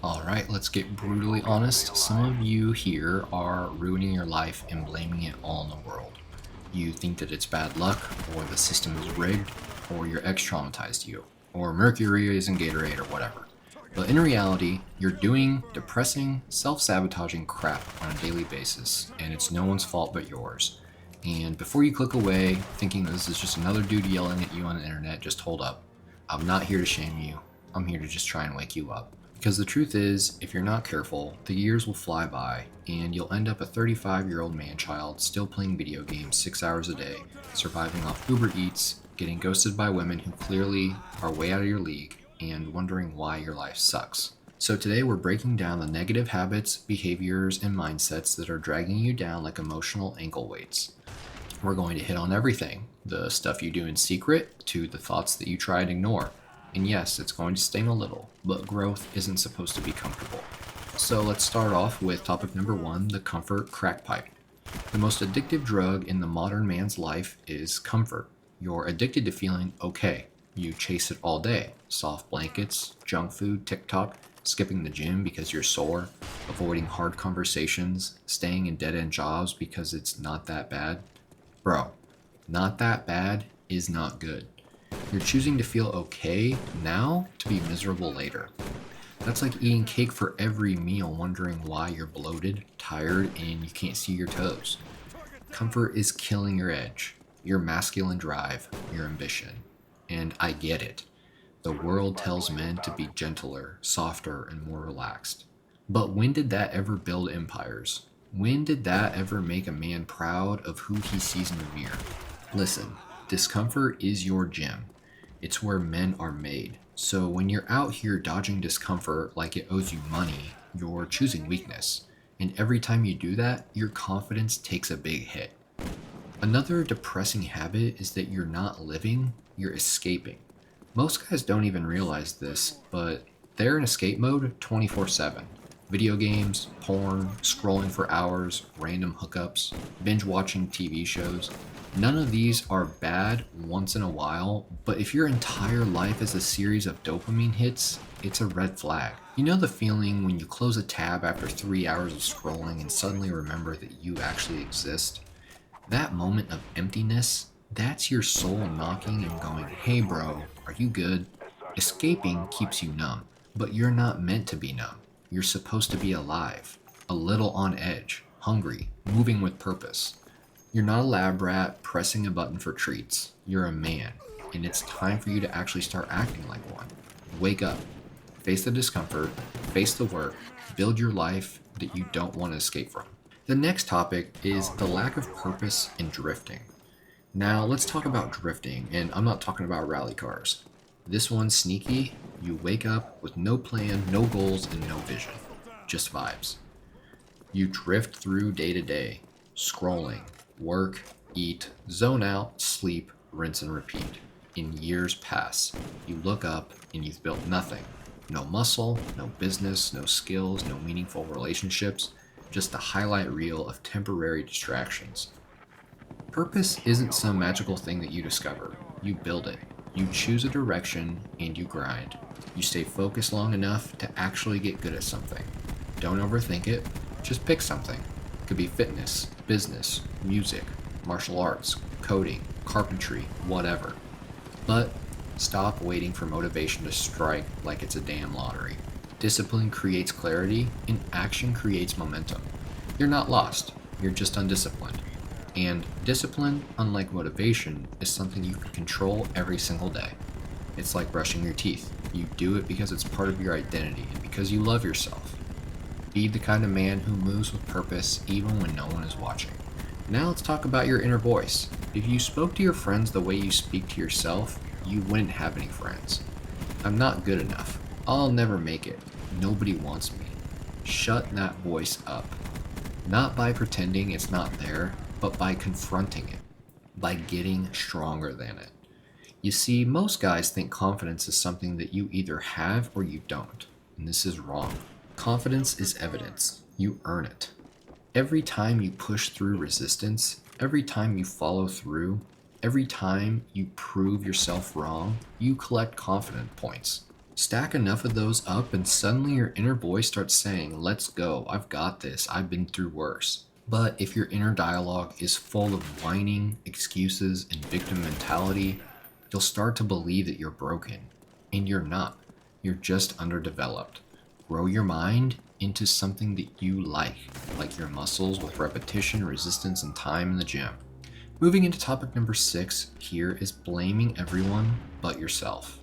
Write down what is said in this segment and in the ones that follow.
Alright, let's get brutally honest. Some of you here are ruining your life and blaming it all on the world. You think that it's bad luck, or the system is rigged, or your ex traumatized you, or mercury is in Gatorade, or whatever. But in reality, you're doing depressing, self-sabotaging crap on a daily basis, and it's no one's fault but yours. And before you click away, thinking this is just another dude yelling at you on the internet, just hold up. I'm not here to shame you. I'm here to just try and wake you up. Because the truth is, if you're not careful, the years will fly by, and you'll end up a 35-year-old man-child still playing video games 6 hours a day, surviving off Uber Eats, getting ghosted by women who clearly are way out of your league, and wondering why your life sucks. So today we're breaking down the negative habits, behaviors, and mindsets that are dragging you down like emotional ankle weights. We're going to hit on everything, the stuff you do in secret to the thoughts that you try and ignore. And yes, it's going to sting a little, but growth isn't supposed to be comfortable. So let's start off with topic number 1, the comfort crack pipe. The most addictive drug in the modern man's life is comfort. You're addicted to feeling okay. You chase it all day. Soft blankets, junk food, TikTok, skipping the gym because you're sore, avoiding hard conversations, staying in dead-end jobs because it's not that bad. Bro, not that bad is not good. You're choosing to feel okay now to be miserable later. That's like eating cake for every meal, wondering why you're bloated, tired, and you can't see your toes. Comfort is killing your edge, your masculine drive, your ambition. And I get it. The world tells men to be gentler, softer, and more relaxed. But when did that ever build empires? When did that ever make a man proud of who he sees in the mirror? Listen, discomfort is your gym. It's where men are made. So when you're out here dodging discomfort like it owes you money, you're choosing weakness. And every time you do that, your confidence takes a big hit. Another depressing habit is that you're not living, you're escaping. Most guys don't even realize this, but they're in escape mode 24/7. Video games, porn, scrolling for hours, random hookups, binge watching TV shows. None of these are bad once in a while, but if your entire life is a series of dopamine hits, it's a red flag. You know the feeling when you close a tab after 3 hours of scrolling and suddenly remember that you actually exist? That moment of emptiness, that's your soul knocking and going, hey bro, are you good? Escaping keeps you numb, but you're not meant to be numb. You're supposed to be alive, a little on edge, hungry, moving with purpose. You're not a lab rat pressing a button for treats. You're a man, and it's time for you to actually start acting like one. Wake up, face the discomfort, face the work, build your life that you don't want to escape from. The next topic is the lack of purpose in drifting. Now let's talk about drifting, and I'm not talking about rally cars. This one's sneaky. You wake up with no plan, no goals, and no vision. Just vibes. You drift through day to day, scrolling, work, eat, zone out, sleep, rinse and repeat. In years pass. You look up and you've built nothing. No muscle, no business, no skills, no meaningful relationships, just a highlight reel of temporary distractions. Purpose isn't some magical thing that you discover. You build it. You choose a direction and you grind. You stay focused long enough to actually get good at something. Don't overthink it, just pick something. It could be fitness, business, music, martial arts, coding, carpentry, whatever. But stop waiting for motivation to strike like it's a damn lottery. Discipline creates clarity and action creates momentum. You're not lost, you're just undisciplined. And discipline, unlike motivation, is something you can control every single day. It's like brushing your teeth. You do it because it's part of your identity and because you love yourself. Be the kind of man who moves with purpose even when no one is watching. Now let's talk about your inner voice. If you spoke to your friends the way you speak to yourself, you wouldn't have any friends. I'm not good enough. I'll never make it. Nobody wants me. Shut that voice up. Not by pretending it's not there, but by confronting it, by getting stronger than it. You see, most guys think confidence is something that you either have or you don't, and this is wrong. Confidence is evidence. You earn it. Every time you push through resistance, every time you follow through, every time you prove yourself wrong, you collect confidence points. Stack enough of those up, and suddenly your inner voice starts saying, "Let's go, I've got this, I've been through worse." But if your inner dialogue is full of whining, excuses, and victim mentality, you'll start to believe that you're broken. And you're not. You're just underdeveloped. Grow your mind into something that you like your muscles with repetition, resistance, and time in the gym. Moving into topic number 6 here is blaming everyone but yourself.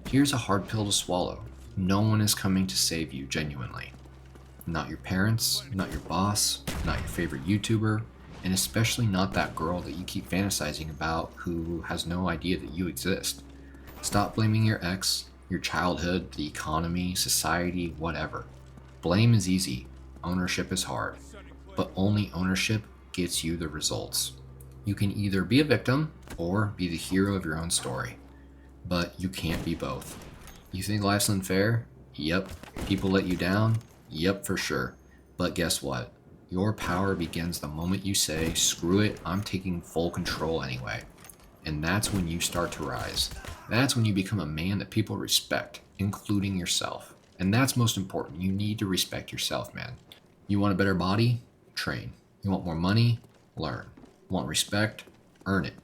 Here's a hard pill to swallow. No one is coming to save you genuinely. Not your parents, not your boss, not your favorite YouTuber, and especially not that girl that you keep fantasizing about who has no idea that you exist. Stop blaming your ex, your childhood, the economy, society, whatever. Blame is easy, ownership is hard, but only ownership gets you the results. You can either be a victim or be the hero of your own story, but you can't be both. You think life's unfair? Yep. People let you down? Yep, for sure. But guess what? Your power begins the moment you say, "Screw it, I'm taking full control anyway." And that's when you start to rise. That's when you become a man that people respect, including yourself. And that's most important. You need to respect yourself, man. You want a better body? Train. You want more money? Learn. Want respect? Earn it.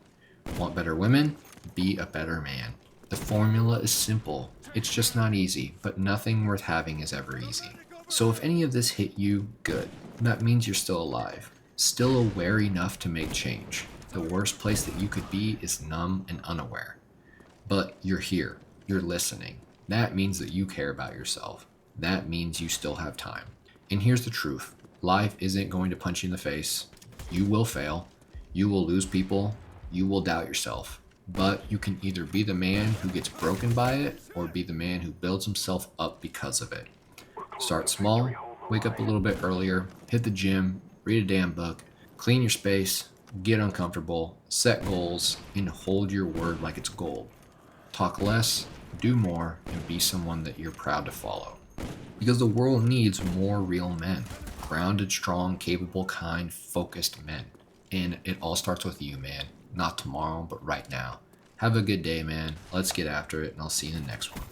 Want better women? Be a better man. The formula is simple. It's just not easy, but nothing worth having is ever easy. So if any of this hit you, good. That means you're still alive. Still aware enough to make change. The worst place that you could be is numb and unaware. But you're here. You're listening. That means that you care about yourself. That means you still have time. And here's the truth. Life isn't going to punch you in the face. You will fail. You will lose people. You will doubt yourself. But you can either be the man who gets broken by it or be the man who builds himself up because of it. Start small, wake up a little bit earlier, hit the gym, read a damn book, clean your space, get uncomfortable, set goals, and hold your word like it's gold. Talk less, do more, and be someone that you're proud to follow. Because the world needs more real men. Grounded, strong, capable, kind, focused men. And it all starts with you, man. Not tomorrow, but right now. Have a good day, man. Let's get after it, and I'll see you in the next one.